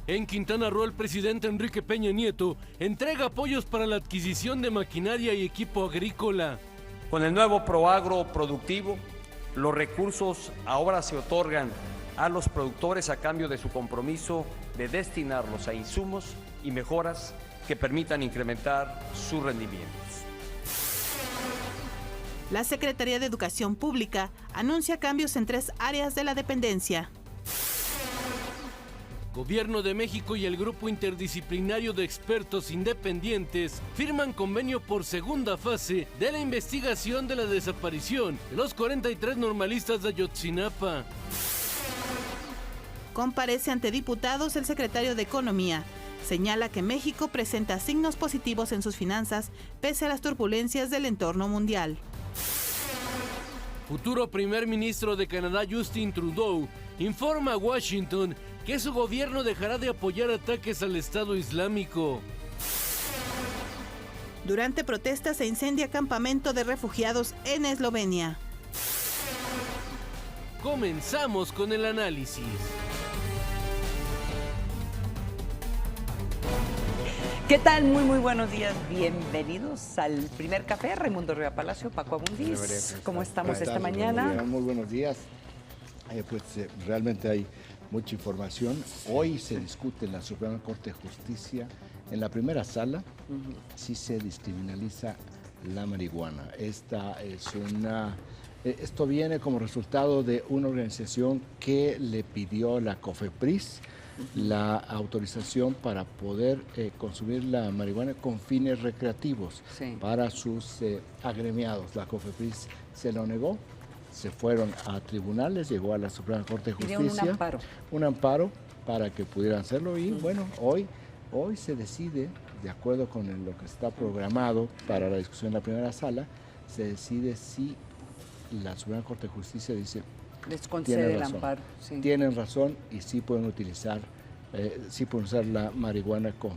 En Quintana Roo, el presidente Enrique Peña Nieto entrega apoyos para la adquisición de maquinaria y equipo agrícola. Con el nuevo Proagro productivo, los recursos ahora se otorgan a los productores a cambio de su compromiso de destinarlos a insumos y mejoras que permitan incrementar sus rendimientos. La Secretaría de Educación Pública anuncia cambios en 3 áreas de la dependencia. Gobierno de México y el Grupo Interdisciplinario de Expertos Independientes firman convenio por segunda fase de la investigación de la desaparición de los 43 normalistas de Ayotzinapa. Comparece ante diputados el secretario de Economía. Señala que México presenta signos positivos en sus finanzas pese a las turbulencias del entorno mundial. Futuro primer ministro de Canadá Justin Trudeau informa a Washington que su gobierno dejará de apoyar ataques al Estado Islámico. Durante protestas se incendia campamento de refugiados en Eslovenia. Comenzamos con el análisis. ¿Qué tal? Muy buenos días. Bienvenidos al primer café. Raimundo Riva Palacio, Paco Abundis. ¿Cómo estamos esta mañana? Muy buenos días. Realmente hay mucha información. Hoy se discute en la Suprema Corte de Justicia, en la primera sala, si se descriminaliza la marihuana. Esto viene como resultado de una organización que le pidió la COFEPRIS la autorización para poder consumir la marihuana con fines recreativos para sus agremiados. La COFEPRIS se lo negó, se fueron a tribunales, llegó a la Suprema Corte de Justicia. Un amparo para que pudieran hacerlo y bueno, hoy se decide, de acuerdo con lo que está programado para la discusión en la primera sala, se decide si la Suprema Corte de Justicia dice les concede el amparo. Sí. Tienen razón y sí pueden utilizar la marihuana con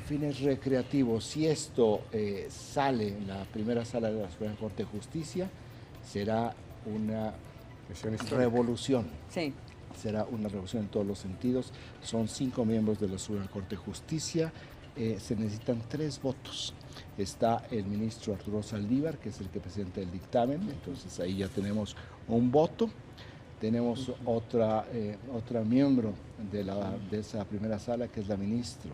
fines recreativos. Si esto sale en la primera sala de la Suprema Corte de Justicia, será una revolución. Sí. Será una revolución en todos los sentidos. Son 5 miembros de la Suprema Corte de Justicia. Se necesitan 3 votos. Está el ministro Arturo Saldívar, que es el que presenta el dictamen, entonces ahí ya tenemos un voto. Tenemos otra miembro de esa primera sala, que es la ministra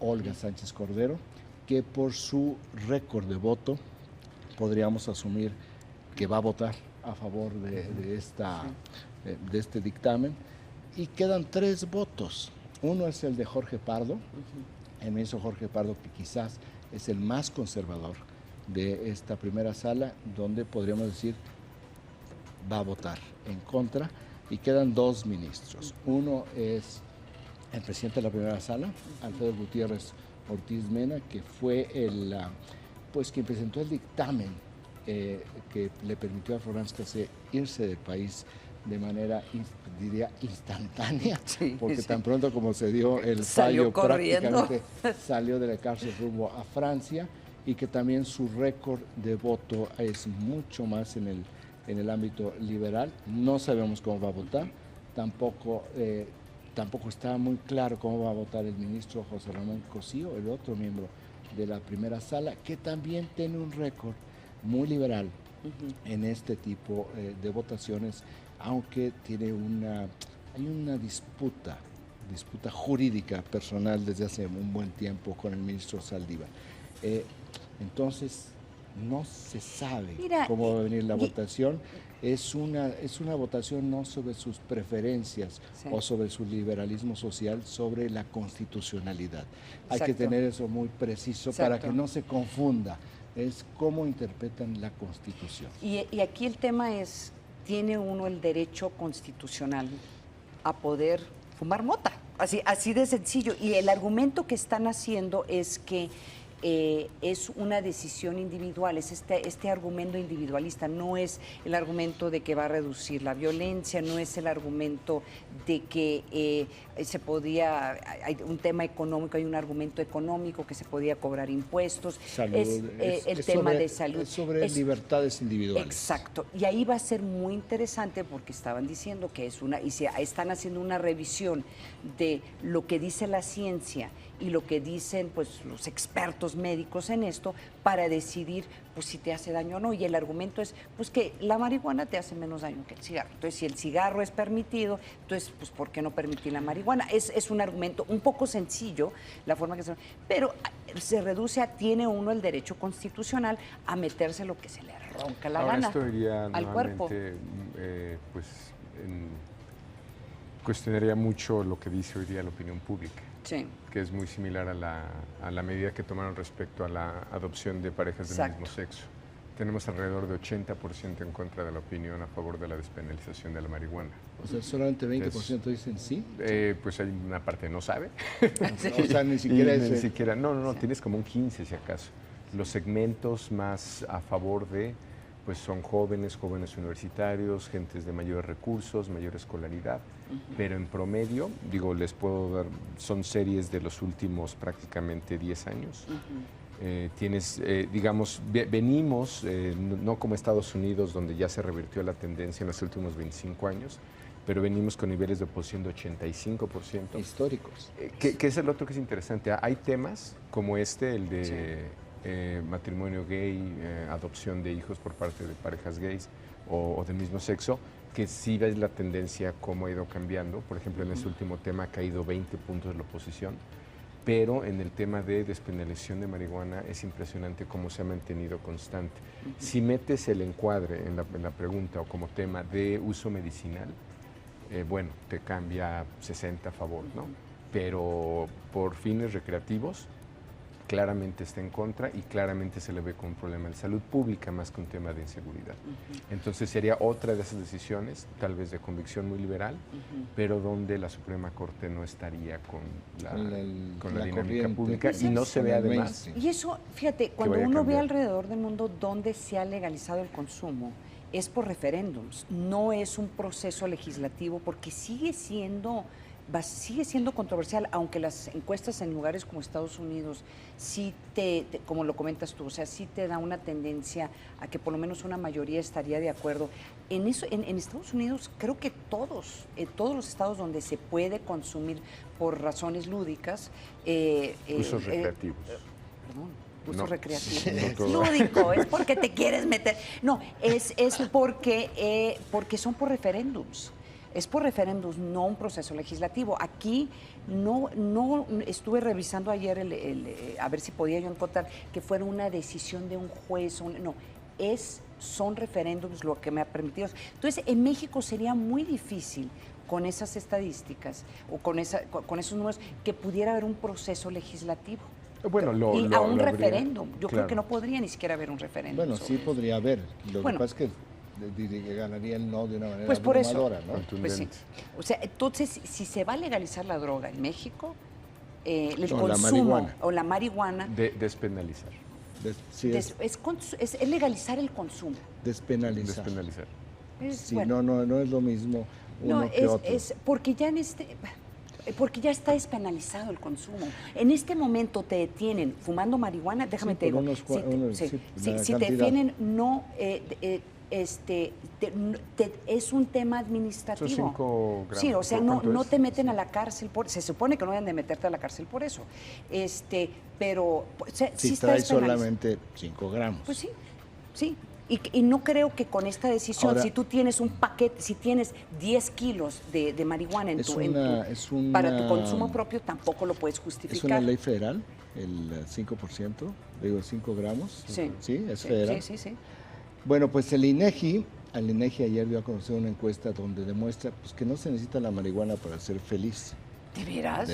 Olga Sánchez Cordero, que por su récord de voto podríamos asumir que va a votar a favor de este dictamen. Y quedan 3 votos. Uno es el de Jorge Pardo, el ministro Jorge Pardo, que quizás es el más conservador de esta primera sala, donde podríamos decir va a votar en contra, y quedan 2 ministros. Uno es el presidente de la primera sala, Alfredo Gutiérrez Ortiz Mena, que fue quien presentó el dictamen que le permitió a Florence Cassé irse del país de manera, diría, instantánea, porque tan pronto como se dio el fallo, prácticamente salió de la cárcel rumbo a Francia, y que también su récord de voto es mucho más en el ámbito liberal. No sabemos cómo va a votar, tampoco está muy claro cómo va a votar el ministro José Ramón Cosío, el otro miembro de la primera sala, que también tiene un récord muy liberal en este tipo de votaciones, aunque hay una disputa jurídica personal desde hace un buen tiempo con el ministro Saldívar. Entonces, no se sabe cómo va a venir la votación. Es una votación no sobre sus preferencias o sobre su liberalismo social, sobre la constitucionalidad. Hay que tener eso muy preciso para que no se confunda. Es cómo interpretan la Constitución. Y aquí el tema es, ¿tiene uno el derecho constitucional a poder fumar mota? Así de sencillo. Y el argumento que están haciendo es que es una decisión individual, es este argumento individualista, no es el argumento de que va a reducir la violencia, no es el argumento de que hay un tema económico, hay un argumento económico que se podía cobrar impuestos, salud, el tema de salud. Es sobre libertades individuales. Exacto, y ahí va a ser muy interesante porque estaban diciendo que están haciendo una revisión de lo que dice la ciencia y lo que dicen pues los expertos médicos en esto para decidir pues si te hace daño o no, y el argumento es pues que la marihuana te hace menos daño que el cigarro. Entonces, si el cigarro es permitido, entonces pues ¿por qué no permitir la marihuana? Es un argumento un poco sencillo, la forma que pero se reduce tiene uno el derecho constitucional a meterse lo que se le ronca la gana esto iría al cuerpo. Cuestionaría mucho lo que dice hoy día la opinión pública, sí, que es muy similar a la medida que tomaron respecto a la adopción de parejas del mismo sexo. Tenemos alrededor de 80% en contra de la opinión a favor de la despenalización de la marihuana. O sea, solamente 20% dicen sí. Pues hay una parte que no sabe. O sea, ni siquiera ni siquiera, no, tienes como un 15 si acaso. Los segmentos más a favor de, pues son jóvenes universitarios, gentes de mayores recursos, mayor escolaridad, pero en promedio, les puedo dar, son series de los últimos prácticamente 10 años. Venimos, no como Estados Unidos, donde ya se revirtió la tendencia en los últimos 25 años, pero venimos con niveles de oposición de 85%. Históricos. Que es el otro que es interesante. Hay temas como el de matrimonio gay, adopción de hijos por parte de parejas gays o del mismo sexo, que sí ves la tendencia cómo ha ido cambiando. Por ejemplo, en ese último tema ha caído 20 puntos de la oposición, pero en el tema de despenalización de marihuana es impresionante cómo se ha mantenido constante. Si metes el encuadre en la pregunta o como tema de uso medicinal, te cambia 60 a favor, ¿no? Pero por fines recreativos, claramente está en contra y claramente se le ve como un problema de salud pública más que un tema de inseguridad. Entonces sería otra de esas decisiones, tal vez de convicción muy liberal, pero donde la Suprema Corte no estaría con la dinámica pública y no se ve además. Y eso, fíjate, cuando uno ve alrededor del mundo donde se ha legalizado el consumo, es por referéndums, no es un proceso legislativo, porque sigue siendo controversial, aunque las encuestas en lugares como Estados Unidos sí como lo comentas tú, o sea, sí te da una tendencia a que por lo menos una mayoría estaría de acuerdo. En eso, en Estados Unidos creo que todos los estados donde se puede consumir por razones lúdicas, usos recreativos. Uso recreativo. No, lúdico, es porque te quieres meter. No, es porque son por referéndums. Es por referéndums, no un proceso legislativo. Aquí no estuve revisando ayer a ver si podía yo encontrar que fuera una decisión de un juez. Son referéndums lo que me ha permitido. Entonces, en México sería muy difícil con esas estadísticas o con esos números que pudiera haber un proceso legislativo. Bueno, a un referéndum. Yo creo que no podría ni siquiera haber un referéndum. Bueno, sí podría haber. Lo que pasa es que ganaría el no de una manera por abrumadora, eso, ¿no? Pues sí. O sea, entonces, si se va a legalizar la droga en México, el consumo o la marihuana... Despenalizar. Es legalizar el consumo. Despenalizar. Sí, bueno, no es lo mismo uno que otro. Porque ya porque ya está despenalizado el consumo. En este momento te detienen fumando marihuana, déjame te digo, si te detienen, no... es un tema administrativo. Son 5 gramos. Sí, o sea, no te meten a la cárcel se supone que no deben de meterte a la cárcel por eso. Pero si traes solamente 5 gramos. Pues sí. Y no creo que con esta decisión, ahora, si tú tienes un paquete, si tienes 10 kilos de marihuana para tu consumo propio, tampoco lo puedes justificar. ¿Es una ley federal, el 5%? Digo, 5 gramos. Sí, es federal. Sí. Bueno, pues el INEGI ayer dio a conocer una encuesta donde demuestra pues, que no se necesita la marihuana para ser feliz. ¿De veras?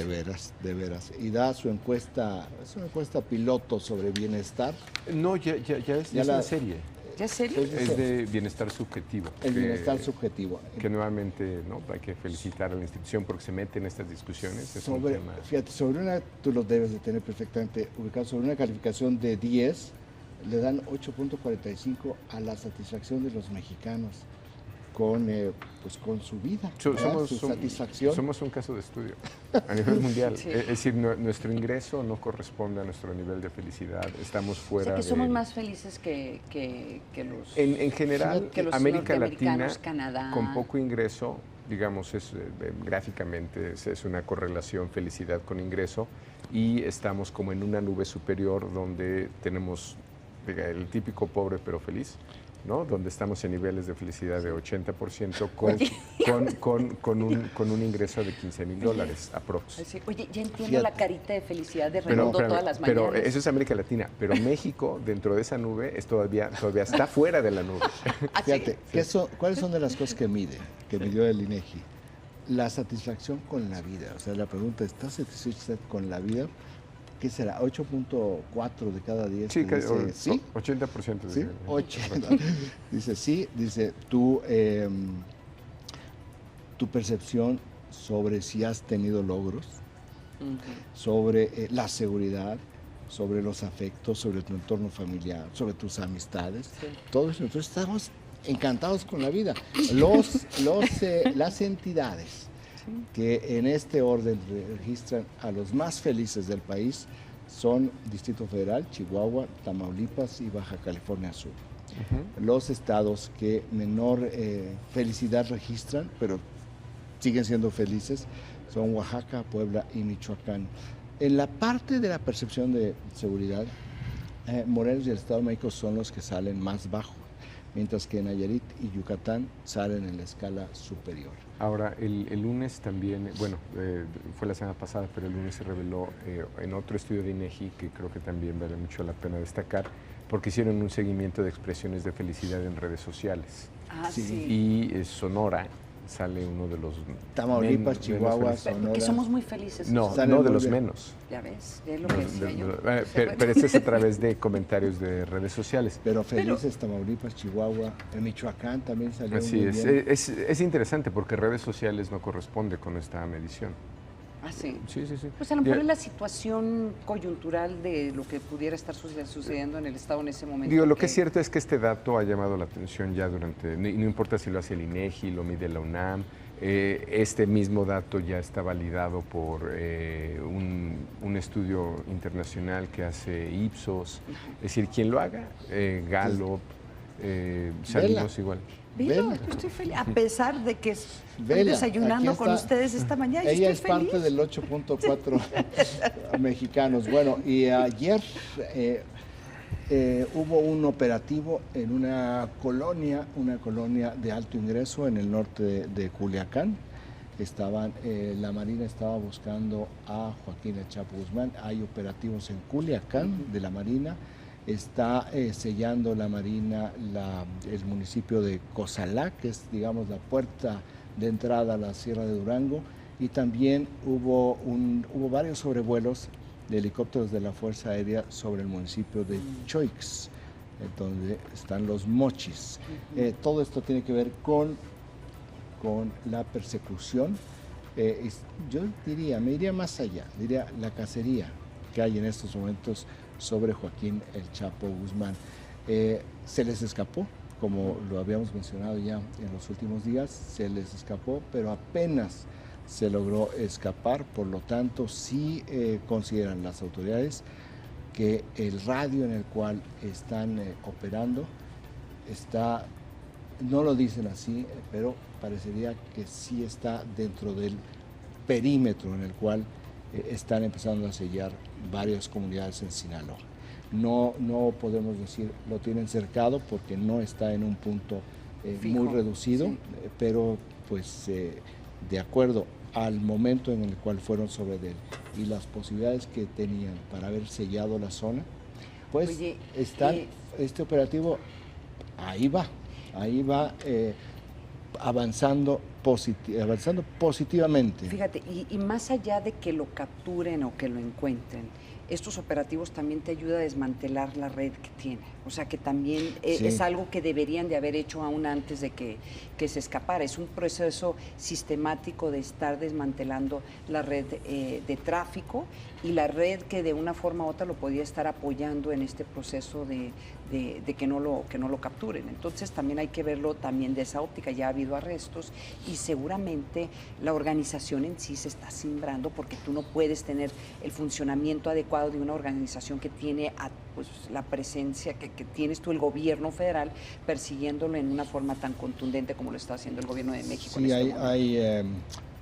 De veras. Y da su encuesta, es una encuesta piloto sobre bienestar. No, ya es una serie. ¿Ya es serio? Es de bienestar subjetivo. El bienestar subjetivo. Que nuevamente, ¿no?, hay que felicitar a la institución porque se mete en estas discusiones. Es un tema... Fíjate, tú lo debes de tener perfectamente ubicado, sobre una calificación de 10, le dan 8.45 a la satisfacción de los mexicanos con su vida, su satisfacción. Somos un caso de estudio a nivel mundial. Sí. Es decir, nuestro ingreso no corresponde a nuestro nivel de felicidad. Estamos fuera que somos más felices que los... En general, que los América Latina, Canadá. Con poco ingreso, digamos, gráficamente es una correlación felicidad con ingreso, y estamos como en una nube superior donde tenemos el típico pobre pero feliz, ¿no? Donde estamos en niveles de felicidad de 80% con un ingreso de $15,000 aprox. Sí. Oye, ya entiendo la carita de felicidad de Redondo todas las mañanas. Pero eso es América Latina, pero México dentro de esa nube todavía está fuera de la nube. Fíjate, ¿cuáles son de las cosas que midió el INEGI? La satisfacción con la vida. O sea, la pregunta, ¿estás satisfecho con la vida? ¿Qué será? 8.4 de cada 10. Sí, dice, ¿sí? 80%. ¿Sí? 80. Dice sí, dice tu percepción sobre si has tenido logros, sobre la seguridad, sobre los afectos, sobre tu entorno familiar, sobre tus amistades, todo eso. Entonces estamos encantados con la vida. Las entidades que en este orden registran a los más felices del país son Distrito Federal, Chihuahua, Tamaulipas y Baja California Sur. Los estados que menor felicidad registran, pero siguen siendo felices, son Oaxaca, Puebla y Michoacán. En la parte de la percepción de seguridad, Morelos y el Estado de México son los que salen más bajo, mientras que Nayarit y Yucatán salen en la escala superior. Ahora, el lunes también, fue la semana pasada, pero el lunes se reveló en otro estudio de INEGI, que creo que también vale mucho la pena destacar, porque hicieron un seguimiento de expresiones de felicidad en redes sociales. Y Sonora sale uno de los... Tamaulipas, Chihuahua, Sonora. Porque somos muy felices. No de los menos. Ya ves, es lo que decía yo. Pero esto es a través de comentarios de redes sociales. Pero felices Tamaulipas, Chihuahua, en Michoacán también salió así muy bien. Es interesante porque redes sociales no corresponde con esta medición. Ah, sí. Sí. Pues a lo mejor es la situación coyuntural de lo que pudiera estar sucediendo en el Estado en ese momento. Lo que es cierto es que este dato ha llamado la atención ya durante, no importa si lo hace el INEGI, lo mide la UNAM, este mismo dato ya está validado por un estudio internacional que hace Ipsos, es decir, quien lo haga, Gallup, salimos igual. Yo estoy feliz, a pesar de que estoy desayunando con ustedes esta mañana. Ella es parte del 8.4 mexicanos. Bueno, y ayer hubo un operativo en una colonia de alto ingreso en el norte de Culiacán. La Marina estaba buscando a Joaquín El Chapo Guzmán. Hay operativos en Culiacán de la Marina. Está sellando la Marina el municipio de Cozalá, que es, digamos, la puerta de entrada a la Sierra de Durango, y también hubo varios sobrevuelos de helicópteros de la Fuerza Aérea sobre el municipio de Choix, donde están los mochis. Todo esto tiene que ver con la persecución. Yo me iría más allá, diría la cacería que hay en estos momentos sobre Joaquín El Chapo Guzmán. Se les escapó, como lo habíamos mencionado ya en los últimos días, se les escapó, pero apenas se logró escapar. Por lo tanto, sí consideran las autoridades que el radio en el cual están operando no lo dicen así, pero parecería que sí está dentro del perímetro en el cual están empezando a sellar varias comunidades en Sinaloa. No podemos decir lo tienen cercado porque no está en un punto muy reducido, pero pues de acuerdo al momento en el cual fueron sobre él y las posibilidades que tenían para haber sellado la zona, pues este operativo ahí va avanzando avanzando positivamente. Fíjate, y más allá de que lo capturen o que lo encuentren, estos operativos también te ayudan a desmantelar la red que tiene. O sea, que también es algo que deberían de haber hecho aún antes de que se escapara. Es un proceso sistemático de estar desmantelando la red de tráfico y la red que de una forma u otra lo podía estar apoyando en este proceso de que no lo capturen. Entonces también hay que verlo también de esa óptica. Ya ha habido arrestos y seguramente la organización en sí se está cimbrando porque tú no puedes tener el funcionamiento adecuado de una organización que tiene pues, la presencia que tienes tú, el gobierno federal, persiguiéndolo en una forma tan contundente como lo está haciendo el gobierno de México. Sí, hay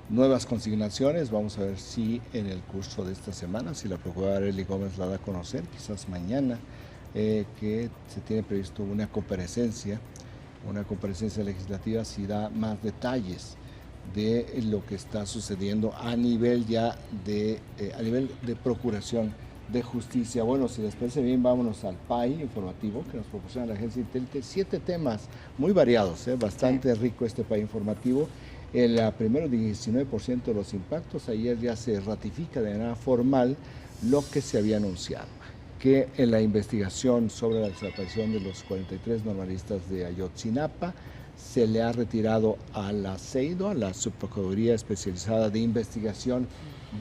nuevas consignaciones. Vamos a ver si en el curso de esta semana, si la procuradora Eli Gómez la da a conocer, quizás mañana, que se tiene previsto una comparecencia legislativa, si da más detalles de lo que está sucediendo a nivel de procuración de justicia. Bueno, si les parece bien, vámonos al PAI informativo que nos proporciona la agencia Intelite. 7 temas muy variados, bastante rico este PAI informativo. El primero, 19% de los impactos. Ayer ya se ratifica de manera formal lo que se había anunciado, que en la investigación sobre la desaparición de los 43 normalistas de Ayotzinapa se le ha retirado a la CEIDO, a la Subprocuraduría Especializada de Investigación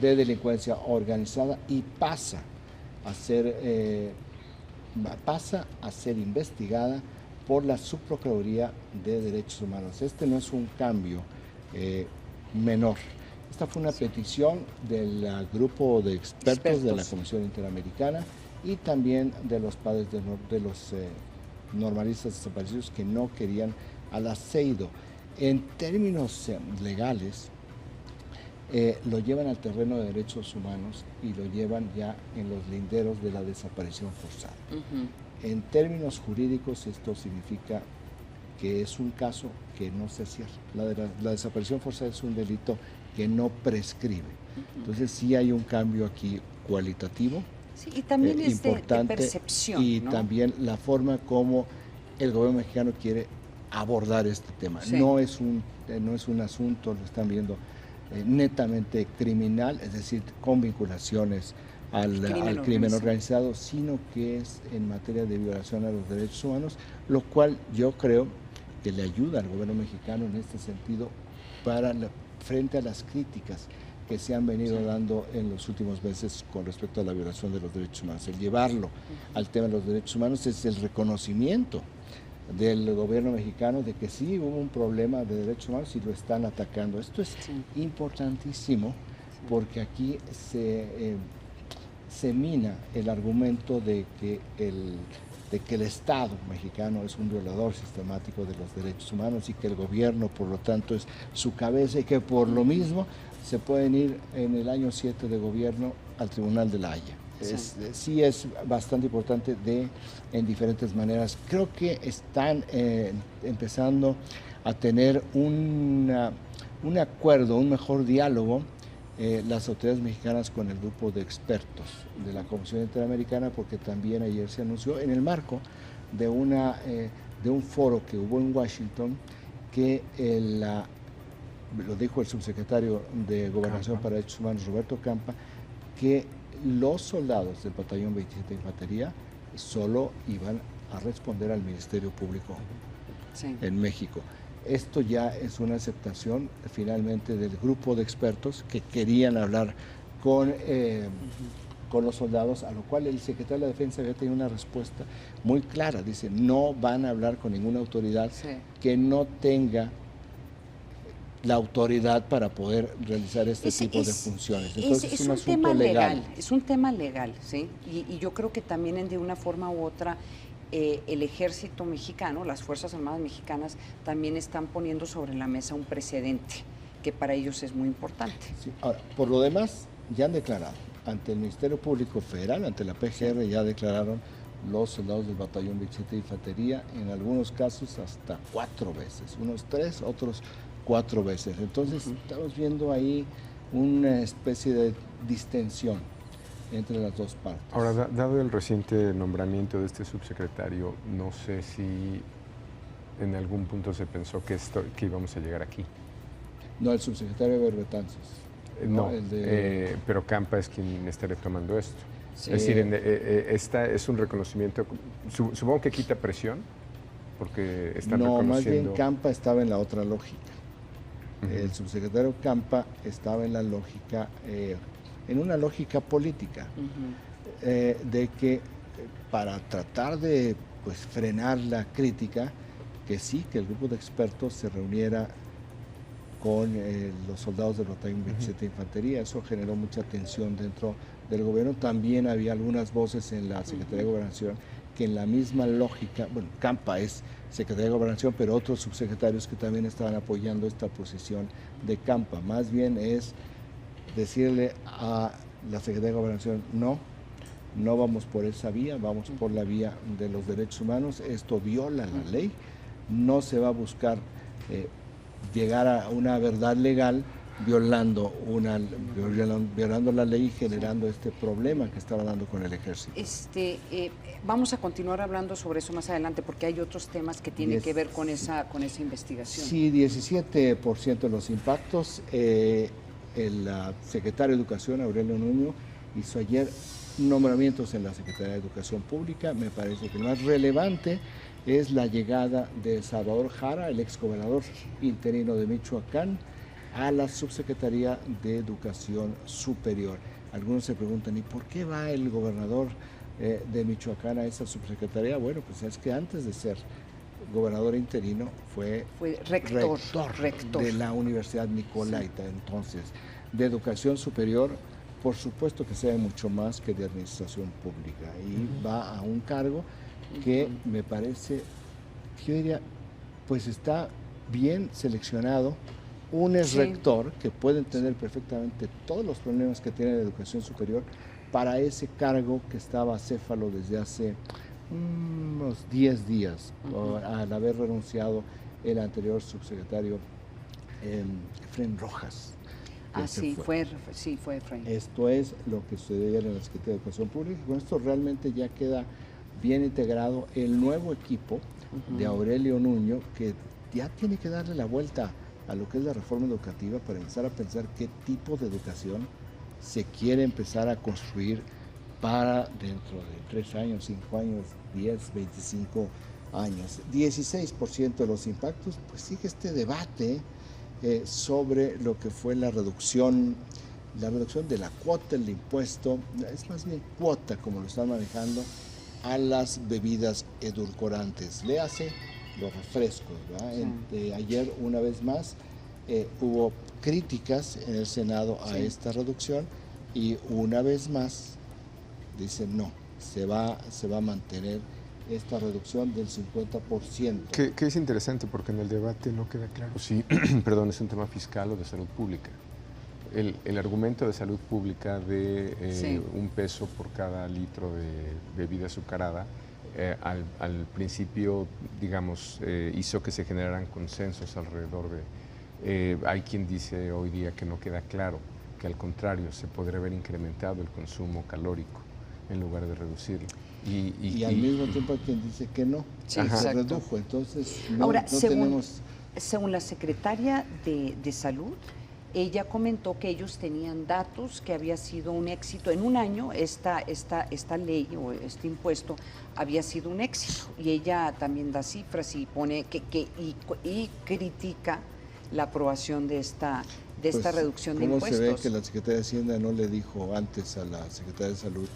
de Delincuencia Organizada, y pasa a ser investigada por la Subprocuraduría de Derechos Humanos. Este no es un cambio menor. Esta fue una petición del grupo de expertos de la Comisión Interamericana y también de los padres de los normalistas desaparecidos que no querían a la CEIDO. En términos legales, lo llevan al terreno de derechos humanos y lo llevan ya en los linderos de la desaparición forzada. En términos jurídicos, esto significa que es un caso que no se cierra. La desaparición forzada es un delito que no prescribe. Entonces sí hay un cambio aquí cualitativo. Sí, y también es importante, de percepción, y ¿no? también la forma como el gobierno mexicano quiere abordar este tema. Sí. No es un asunto, lo están viendo, netamente criminal, es decir, con vinculaciones al crimen organizado, sino que es en materia de violación a los derechos humanos, lo cual yo creo que le ayuda al gobierno mexicano en este sentido frente a las críticas que se han venido dando en los últimos meses con respecto a la violación de los derechos humanos. El llevarlo al tema de los derechos humanos es el reconocimiento del gobierno mexicano de que sí hubo un problema de derechos humanos y lo están atacando. Esto es importantísimo porque aquí se mina el argumento de que el Estado mexicano es un violador sistemático de los derechos humanos y que el gobierno, por lo tanto, es su cabeza y que por lo mismo se pueden ir en el año 7 de gobierno al Tribunal de la Haya. Sí es bastante importante en diferentes maneras. Creo que están empezando a tener un acuerdo, un mejor diálogo las autoridades mexicanas con el grupo de expertos de la Comisión Interamericana, porque también ayer se anunció en el marco de un foro que hubo en Washington que lo dijo el subsecretario de Gobernación para Derechos Humanos, Roberto Campa, que los soldados del Batallón 27 de Infantería solo iban a responder al Ministerio Público en México. Esto ya es una aceptación finalmente del grupo de expertos que querían hablar con los soldados, a lo cual el secretario de la Defensa había tenido una respuesta muy clara. Dice, no van a hablar con ninguna autoridad que no tenga la autoridad para poder realizar este tipo de funciones. Entonces es un asunto tema legal. Es un tema legal, ¿sí? Y yo creo que también de una forma u otra el ejército mexicano, las Fuerzas Armadas mexicanas también están poniendo sobre la mesa un precedente que para ellos es muy importante. Sí. Ahora, por lo demás, ya han declarado ante el Ministerio Público Federal, ante la PGR, ya declararon los soldados del Batallón 27 de Infantería, en algunos casos hasta 4 veces, unos 3, otros 4 veces. Entonces estamos viendo ahí una especie de distensión entre las dos partes. Ahora, dado el reciente nombramiento de este subsecretario, no sé si en algún punto se pensó que íbamos a llegar aquí. No, el subsecretario de Betanzos. No, El de... pero Campa es quien está retomando esto. Sí. Es decir, esta es un reconocimiento, supongo que quita presión, porque están No, reconociendo... más bien Campa estaba en la otra lógica. El subsecretario Campa estaba en la lógica, en una lógica política, de que para tratar de pues, frenar la crítica, que sí, que el grupo de expertos se reuniera con los soldados del Batallón 27 de Infantería. Eso generó mucha tensión dentro del gobierno. También había algunas voces en la Secretaría de Gobernación que en la misma lógica, bueno, Campa es Secretaría de Gobernación, pero otros subsecretarios que también estaban apoyando esta posición de Campa. Más bien es decirle a la Secretaría de Gobernación, no vamos por esa vía, vamos por la vía de los derechos humanos, esto viola la ley, no se va a buscar llegar a una verdad legal violando la ley y generando este problema que estaba dando con el ejército. Vamos a continuar hablando sobre eso más adelante porque hay otros temas que tienen que ver con esa investigación. Sí, 17% de los impactos. El secretario de Educación, Aurelio Nuño, hizo ayer nombramientos en la Secretaría de Educación Pública. Me parece que lo más relevante es la llegada de Salvador Jara, el exgobernador interino de Michoacán, a la Subsecretaría de Educación Superior. Algunos se preguntan, ¿y por qué va el gobernador de Michoacán a esa subsecretaría? Bueno, pues es que antes de ser gobernador interino fue rector de la Universidad Nicolaita. Sí. Entonces, de Educación Superior, por supuesto que sabe mucho más que de Administración Pública y va a un cargo que me parece, yo diría, pues está bien seleccionado. Un es rector que puede entender perfectamente todos los problemas que tiene la educación superior para ese cargo que estaba acéfalo desde hace unos 10 días, al haber renunciado el anterior subsecretario Efraín Rojas. Fue Efraín. Esto es lo que sucedió en la Secretaría de Educación Pública. Con esto realmente ya queda bien integrado el nuevo equipo de Aurelio Nuño, que ya tiene que darle la vuelta a lo que es la reforma educativa para empezar a pensar qué tipo de educación se quiere empezar a construir para dentro de 3 años, 5 años, 10, 25 años. 16% de los impactos, pues sigue este debate sobre lo que fue la reducción de la cuota, el impuesto, es más bien cuota como lo están manejando, a las bebidas edulcorantes. Le hace los refrescos, ¿verdad? Ayer, una vez más, hubo críticas en el Senado a esta reducción y una vez más dicen no, se va a mantener esta reducción del 50%. Que es interesante porque en el debate no queda claro si, perdón, es un tema fiscal o de salud pública. El argumento de salud pública de un peso por cada litro de bebida azucarada al principio, digamos, hizo que se generaran consensos alrededor de... hay quien dice hoy día que no queda claro, que al contrario, se podría haber incrementado el consumo calórico en lugar de reducirlo. Y al mismo tiempo hay quien dice que no, se redujo. Entonces, ahora, no tenemos... Según la secretaria de Salud, ella comentó que ellos tenían datos que había sido un éxito. En un año esta ley o este impuesto había sido un éxito. Y ella también da cifras y pone y critica la aprobación de esta reducción de impuestos. ¿Cómo se ve que la Secretaría de Hacienda no le dijo antes a la Secretaría de Salud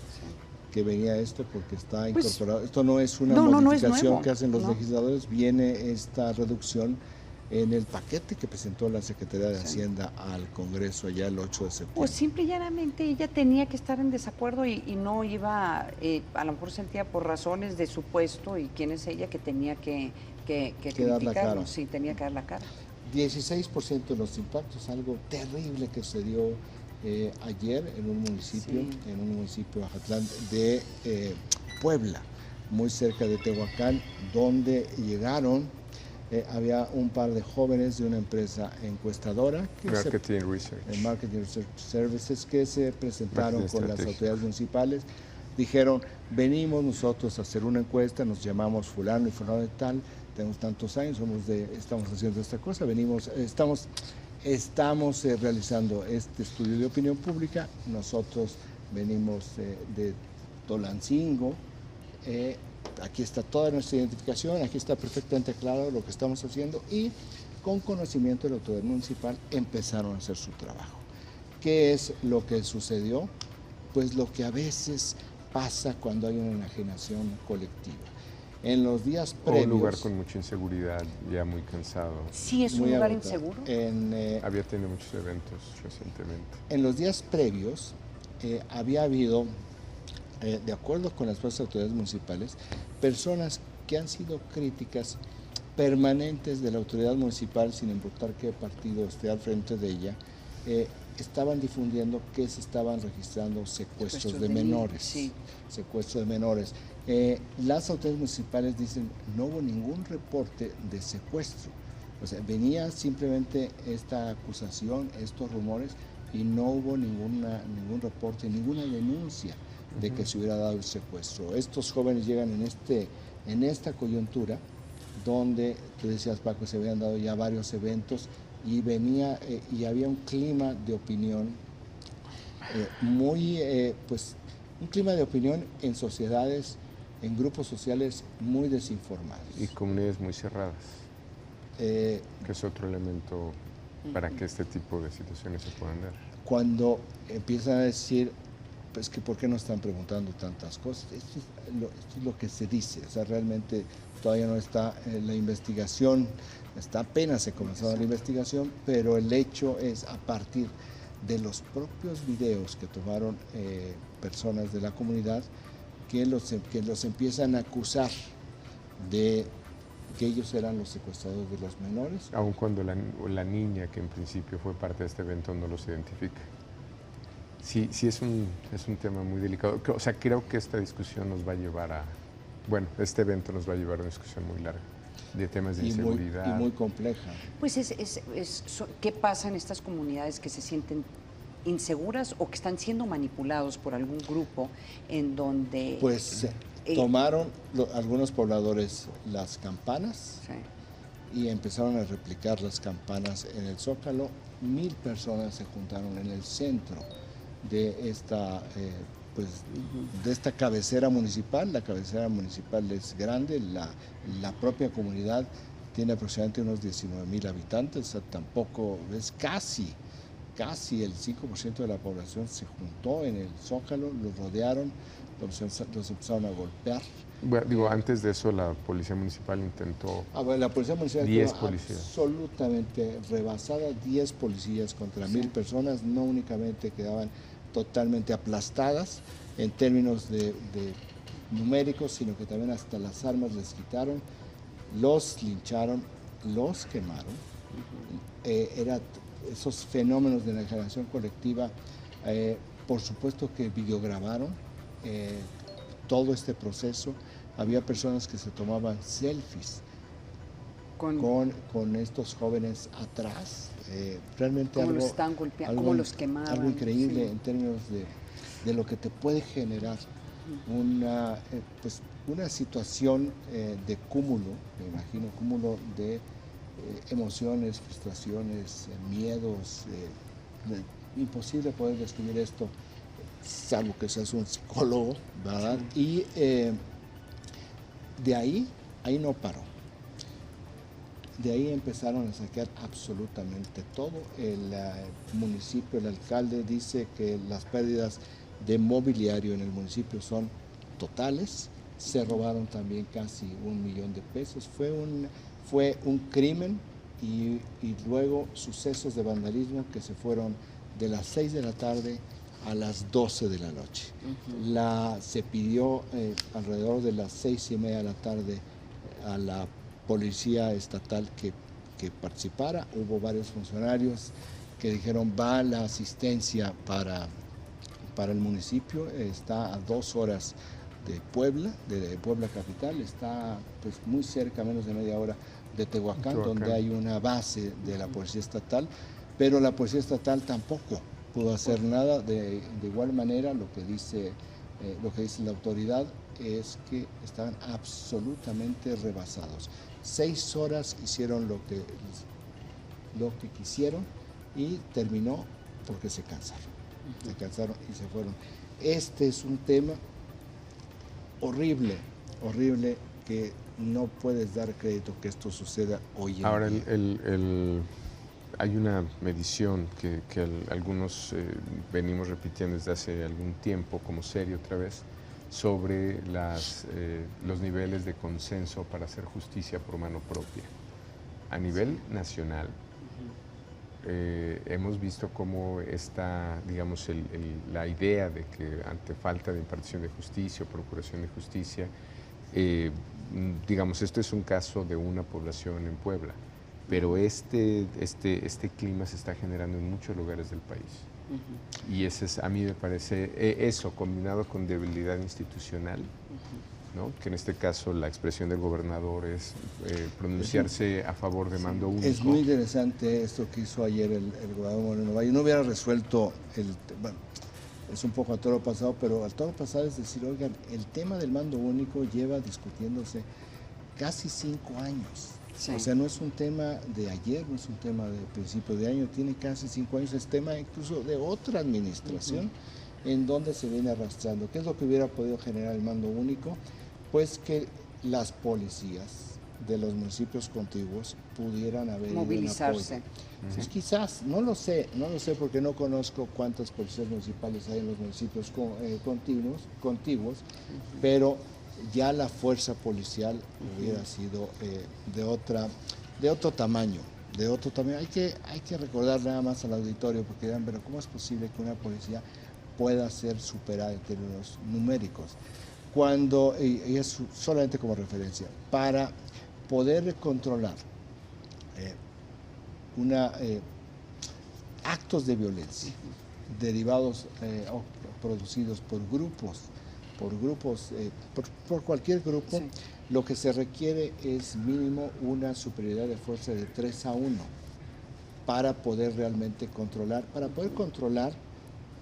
que venía esto porque está incorporado? Esto no es una modificación que hacen los legisladores, viene esta reducción en el paquete que presentó la Secretaría de Hacienda al Congreso allá el 8 de septiembre. Pues simple y llanamente ella tenía que estar en desacuerdo y no iba, a lo mejor sentía por razones de su puesto y quién es ella que tenía que dar la cara. Sí, tenía que dar la cara. 16% de los impactos, algo terrible que sucedió ayer en un municipio, Ajatlán de Puebla, muy cerca de Tehuacán, donde llegaron, había un par de jóvenes de una empresa encuestadora, Marketing Research Services, que se presentaron con las autoridades municipales, dijeron, venimos nosotros a hacer una encuesta, nos llamamos fulano y fulano de tal, tenemos tantos años, estamos haciendo esta cosa, estamos Estamos realizando este estudio de opinión pública. Nosotros venimos de Tolancingo. Aquí está toda nuestra identificación, aquí está perfectamente claro lo que estamos haciendo y con conocimiento de la autoridad municipal empezaron a hacer su trabajo. ¿Qué es lo que sucedió? Pues lo que a veces pasa cuando hay una enajenación colectiva. En los días previos... Un lugar con mucha inseguridad, ya muy cansado. Sí, es un lugar inseguro. Había tenido muchos eventos recientemente. En los días previos había habido, de acuerdo con las propias autoridades municipales, personas que han sido críticas permanentes de la autoridad municipal, sin importar qué partido esté al frente de ella, estaban difundiendo que se estaban registrando secuestros de menores. Sí. Secuestros de menores. Las autoridades municipales dicen no hubo ningún reporte de secuestro. O sea, venía simplemente esta acusación, estos rumores, y no hubo ningún reporte, ninguna denuncia de que se hubiera dado el secuestro. Estos jóvenes llegan en esta coyuntura donde, tú decías, Paco, se habían dado ya varios eventos y y había un clima de opinión un clima de opinión en sociedades, en grupos sociales muy desinformados. Y comunidades muy cerradas, que es otro elemento para que este tipo de situaciones se puedan dar. Cuando empiezan a decir, pues que por qué no están preguntando tantas cosas, esto es lo que se dice, o sea, realmente todavía no está la investigación, está apenas se comenzó la investigación, pero el hecho es a partir de los propios videos que tomaron personas de la comunidad que los empiezan a acusar de que ellos eran los secuestradores de los menores. Aun cuando la niña que en principio fue parte de este evento no los identifica. Sí, es un tema muy delicado. O sea, creo que esta discusión nos va a llevar este evento nos va a llevar a una discusión muy larga de temas de inseguridad. Y muy compleja. Pues ¿qué pasa en estas comunidades que se sienten inseguras o que están siendo manipulados por algún grupo en donde... Pues tomaron algunos pobladores las campanas y empezaron a replicar las campanas en el Zócalo. 1000 personas se juntaron en el centro de esta cabecera municipal. La cabecera municipal es grande, la propia comunidad tiene aproximadamente unos 19,000 habitantes, o sea, tampoco es casi el 5% de la población se juntó en el Zócalo, los rodearon, los empezaron a golpear. Bueno, antes de eso la policía municipal intentó... la policía municipal 10 policías. Absolutamente rebasada, 10 policías contra 1000 personas, no únicamente quedaban totalmente aplastadas en términos de numéricos, sino que también hasta las armas les quitaron, los lincharon, los quemaron. Esos fenómenos de la generación colectiva, por supuesto que videograbaron todo este proceso. Había personas que se tomaban selfies con estos jóvenes atrás. Realmente cómo los están golpeando, cómo los quemaban. Algo increíble en términos de lo que te puede generar una situación de cúmulo, me imagino, cúmulo de emociones, frustraciones, miedos. Imposible poder describir esto, salvo que seas un psicólogo, ¿verdad? Y de ahí no paró. De ahí empezaron a saquear absolutamente todo. El municipio, el alcalde dice que las pérdidas de mobiliario en el municipio son totales. Se robaron también casi $1,000,000 de pesos. Fue un crimen y luego sucesos de vandalismo que se fueron de las 6 de la tarde a las 12 de la noche. Se pidió alrededor de las 6:30 de la tarde a la policía estatal que participara. Hubo varios funcionarios que dijeron va la asistencia para el municipio. Está a 2 horas de Puebla, de Puebla capital, está pues muy cerca, menos de media hora de Tehuacán, donde hay una base de la policía estatal, pero la policía estatal tampoco pudo hacer nada. De igual manera, lo que dice la autoridad es que estaban absolutamente rebasados. 6 horas hicieron lo que quisieron y terminó porque se cansaron y se fueron. Este es un tema horrible, que no puedes dar crédito que esto suceda hoy en día. Ahora, hay una medición que algunos venimos repitiendo desde hace algún tiempo, como serie otra vez, sobre los niveles de consenso para hacer justicia por mano propia. A nivel nacional, hemos visto cómo está, digamos, la idea de que ante falta de impartición de justicia o procuración de justicia, digamos, esto es un caso de una población en Puebla, pero este clima se está generando en muchos lugares del país. Y ese es, a mí me parece, eso combinado con debilidad institucional, ¿no? Que en este caso la expresión del gobernador es pronunciarse a favor de mando único. Es muy interesante esto que hizo ayer el gobernador Moreno Valle. No hubiera resuelto bueno, es un poco a toro pasado, pero al toro pasado es decir, oigan, el tema del mando único lleva discutiéndose casi 5 años. Sí. O sea, no es un tema de ayer, no es un tema de principio de año, tiene casi 5 años, es tema incluso de otra administración en donde se viene arrastrando. ¿Qué es lo que hubiera podido generar el mando único? Pues que las policías de los municipios contiguos pudieran haber movilizarse. Pues quizás, no lo sé porque no conozco cuántas policías municipales hay en los municipios contiguos, pero ya la fuerza policial hubiera sido de otro tamaño. Hay que recordar nada más al auditorio, porque dirán, pero ¿cómo es posible que una policía pueda ser superada en términos numéricos? Cuando, y es solamente como referencia, para poder controlar actos de violencia derivados o producidos por cualquier grupo, sí. Lo que se requiere es mínimo una superioridad de fuerza de 3-1 para poder realmente controlar,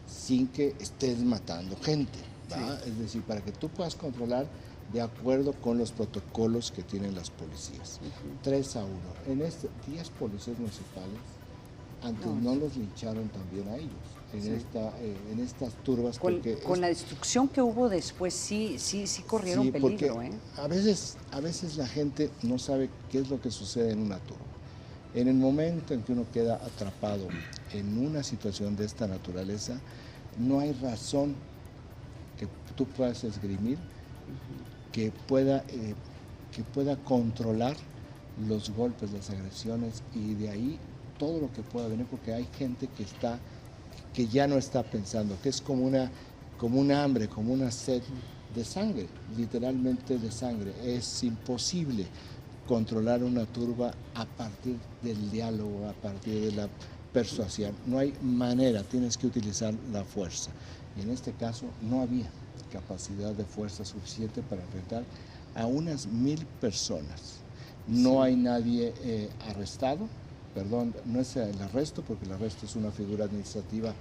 sin que estés matando gente, ¿va? Sí. Es decir, para que tú puedas controlar de acuerdo con los protocolos que tienen las policías. 3-1. En 10 policías municipales, antes no los lincharon también a ellos. En estas turbas. Con la destrucción que hubo después, sí corrieron peligro. A veces la gente no sabe qué es lo que sucede en una turba. En el momento en que uno queda atrapado en una situación de esta naturaleza, no hay razón que tú puedas esgrimir que pueda controlar los golpes, las agresiones, y de ahí todo lo que pueda venir, porque hay gente que ya no está pensando, que es como una hambre, como una sed de sangre, literalmente de sangre. Es imposible controlar una turba a partir del diálogo, a partir de la persuasión. No hay manera, tienes que utilizar la fuerza. Y en este caso no había capacidad de fuerza suficiente para enfrentar a unas 1000 personas. No hay nadie arrestado. Perdón, no es el arresto, porque el arresto es una figura administrativa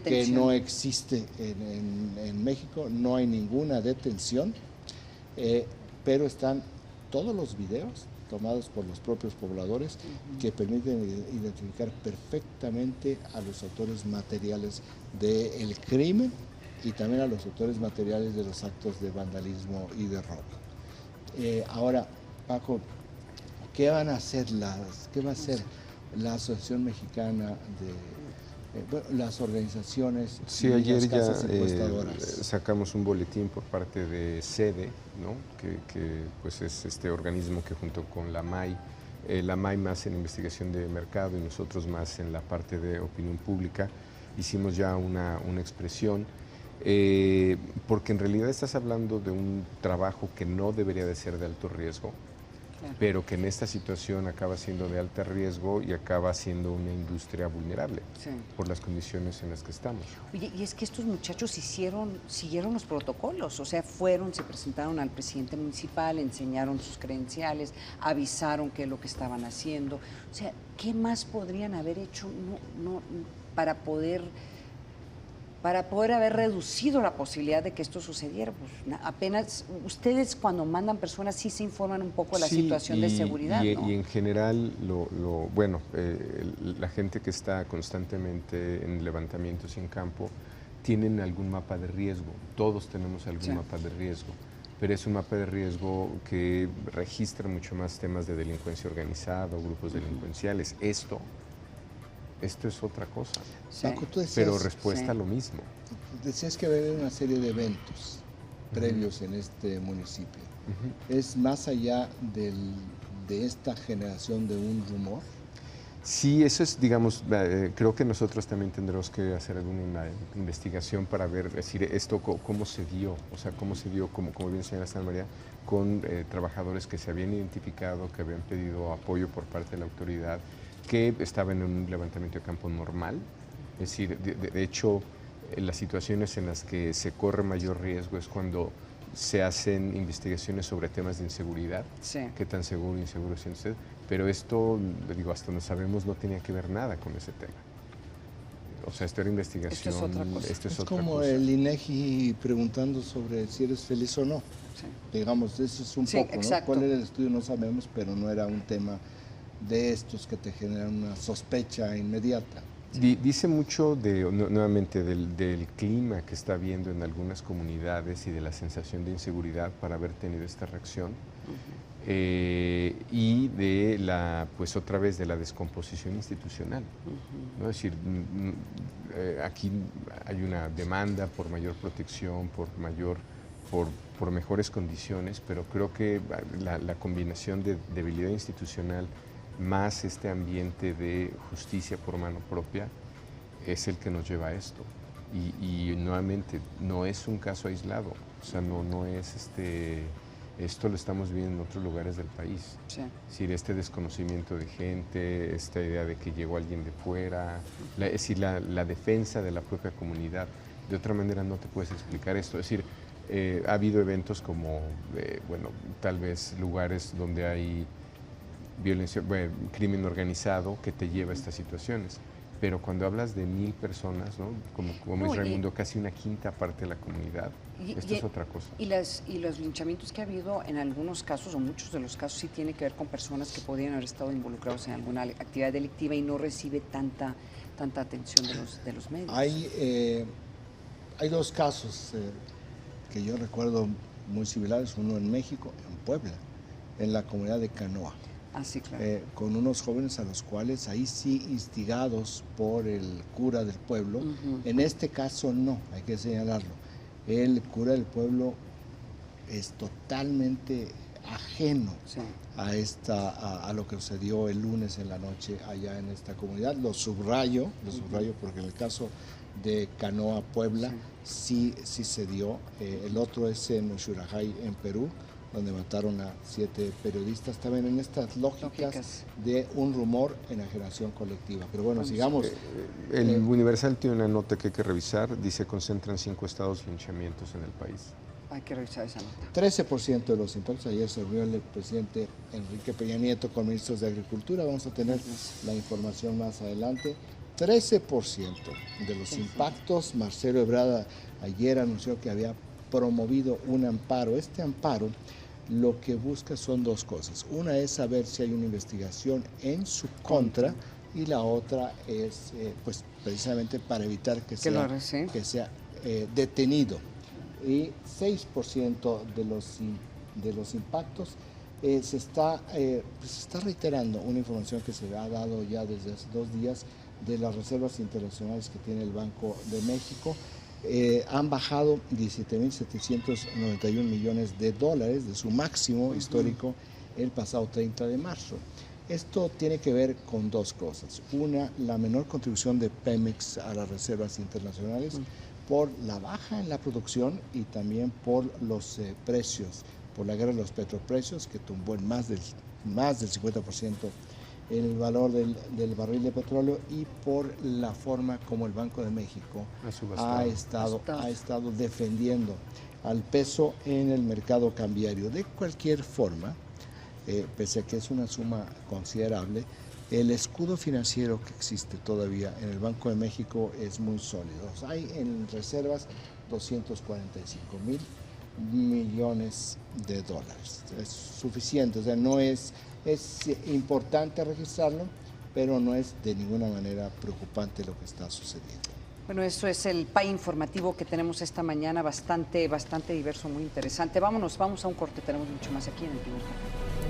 que no existe en México, no hay ninguna detención, pero están todos los videos tomados por los propios pobladores que permiten identificar perfectamente a los autores materiales del crimen y también a los autores materiales de los actos de vandalismo y de robo. Ahora, Paco, ¿qué va a hacer la Asociación Mexicana de las organizaciones? Sí, ayer ya sacamos un boletín por parte de SEDE, ¿no? que pues es este organismo que junto con la MAI más en investigación de mercado y nosotros más en la parte de opinión pública, hicimos ya una expresión, porque en realidad estás hablando de un trabajo que no debería de ser de alto riesgo, pero que en esta situación acaba siendo de alto riesgo y acaba siendo una industria vulnerable por las condiciones en las que estamos. Oye, y es que estos muchachos siguieron los protocolos, o sea, se presentaron al presidente municipal, enseñaron sus credenciales, avisaron qué es lo que estaban haciendo. O sea, ¿qué más podrían haber hecho para poder para poder haber reducido la posibilidad de que esto sucediera. Pues, apenas ustedes cuando mandan personas sí se informan un poco de la situación de seguridad, ¿no? Y en general, la gente que está constantemente en levantamientos en campo tienen algún mapa de riesgo. Todos tenemos algún mapa de riesgo, pero es un mapa de riesgo que registra mucho más temas de delincuencia organizada, grupos delincuenciales. Esto es otra cosa, Paco, tú decías, pero respuesta a lo mismo. Decías que había una serie de eventos previos en este municipio. ¿Es más allá de esta generación de un rumor? Sí, eso es, digamos, creo que nosotros también tendremos que hacer alguna investigación para ver, decir, esto cómo se dio, como bien señala Santa María, con trabajadores que se habían identificado, que habían pedido apoyo por parte de la autoridad, que estaban en un levantamiento de campo normal. Es decir, de hecho, las situaciones en las que se corre mayor riesgo es cuando se hacen investigaciones sobre temas de inseguridad. ¿Qué tan seguro o inseguro es usted? Pero esto, digo, hasta donde sabemos, no tenía que ver nada con ese tema. O sea, esto era investigación. Esto es otra cosa. Es como el INEGI preguntando sobre si eres feliz o no. Digamos, eso es un poco, ¿no? ¿Cuál era el estudio? No sabemos, pero no era un tema de estos que te generan una sospecha inmediata. Dice mucho nuevamente del clima que está habiendo en algunas comunidades y de la sensación de inseguridad para haber tenido esta reacción. Y de pues otra vez de la descomposición institucional, ¿no? Es decir, aquí hay una demanda por mayor protección, por mejores condiciones, pero creo que la combinación de debilidad institucional más este ambiente de justicia por mano propia es el que nos lleva a esto. Y nuevamente, no es un caso aislado, o sea, no es esto lo estamos viendo en otros lugares del país. Es decir, este desconocimiento de gente, esta idea de que llegó alguien de fuera, es decir, la defensa de la propia comunidad. De otra manera no te puedes explicar esto. Es decir, ha habido eventos como, tal vez lugares donde hay violencia, crimen organizado que te lleva a estas situaciones. Pero cuando hablas de 1,000 personas, ¿no? como dice Raimundo, casi una quinta parte de la comunidad, esto es otra cosa. Y los linchamientos que ha habido en algunos casos, o muchos de los casos, sí tiene que ver con personas que podrían haber estado involucrados en alguna actividad delictiva y no recibe tanta atención de los medios. Hay dos casos que yo recuerdo muy similares, uno en México, en Puebla, en la comunidad de Canoa. Sí, claro. Con unos jóvenes a los cuales ahí sí instigados por el cura del pueblo. En este caso no, hay que señalarlo. El cura del pueblo es totalmente ajeno a lo que sucedió el lunes en la noche allá en esta comunidad. Lo subrayo porque en el caso de Canoa, Puebla, sí se dio. El otro es en Ushurajay, en Perú, donde mataron a 7 periodistas, también en estas lógicas de un rumor, enajenación colectiva. Pero bueno, sigamos. El Universal tiene una nota que hay que revisar, dice concentran 5 estados linchamientos en el país. Hay que revisar esa nota. 13% de los impactos. Ayer se reunió el presidente Enrique Peña Nieto con ministros de Agricultura, vamos a tener la información más adelante. 13% de los impactos. Marcelo Ebrard ayer anunció que había promovido un amparo. Este amparo lo que busca son dos cosas. Una es saber si hay una investigación en su contra y la otra es pues precisamente para evitar que sea detenido. Y 6% de los impactos se está reiterando una información que se ha dado ya desde hace 2 días de las reservas internacionales que tiene el Banco de México. Han bajado 17.791 millones de dólares de su máximo histórico el pasado 30 de marzo. Esto tiene que ver con dos cosas. Una, la menor contribución de Pemex a las reservas internacionales por la baja en la producción y también por los precios, por la guerra de los petroprecios que tumbó en más del 50% el valor del barril de petróleo y por la forma como el Banco de México ha estado defendiendo al peso en el mercado cambiario. De cualquier forma, pese a que es una suma considerable, El escudo financiero que existe todavía en el Banco de México es muy sólido. Hay en reservas 245,000 millones de dólares. Es suficiente, o sea, no es importante registrarlo, pero no es de ninguna manera preocupante lo que está sucediendo. Bueno, eso es el PAI informativo que tenemos esta mañana, bastante diverso, muy interesante. Vamos a un corte, tenemos mucho más aquí en El Tiburón.